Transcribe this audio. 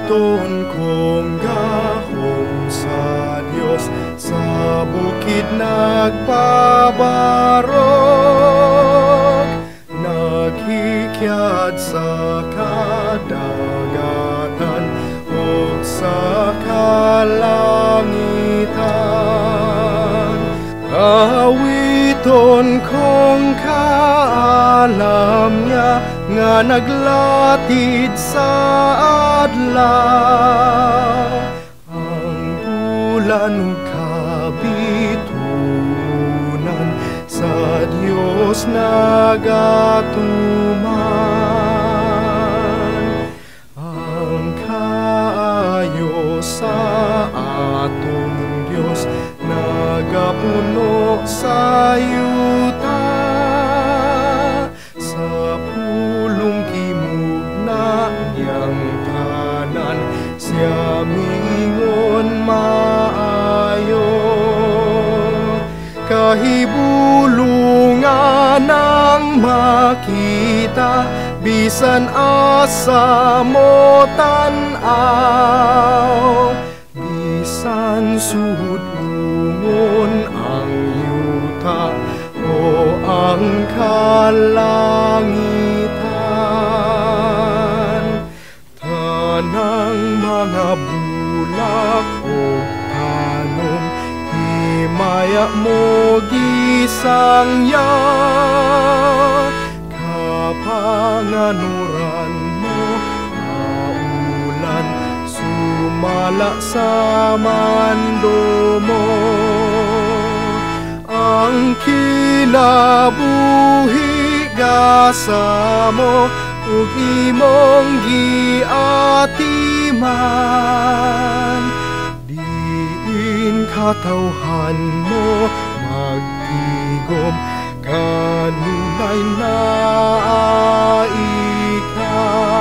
Kawiton kong gahom sa Diyos, sa bukid nagpabarog, naghikyat sa kadagatan o sa kalangitan. Kawiton kong kaalam niya nga naglatid sa adlaw, ang bulan kabitunan sa Dios nagatuman. Ang kaayo sa atong Dios nagapuno sa yuta, sa pulong kimug na niyang tanan siya mingon maayo. Kahibulungan ang makita, bisan asa mo tan-aw, bisan sudlungon ang yuta o ang kalangitan. Tanang mga bulak o tanom, himaya mo gisangya, kapanganuran mo maulan, sumala sa mando mo. Ang kinabuhi gasa mo, ug imong giatiman, diin katawhan mo magtigom, kanunay na ikaw.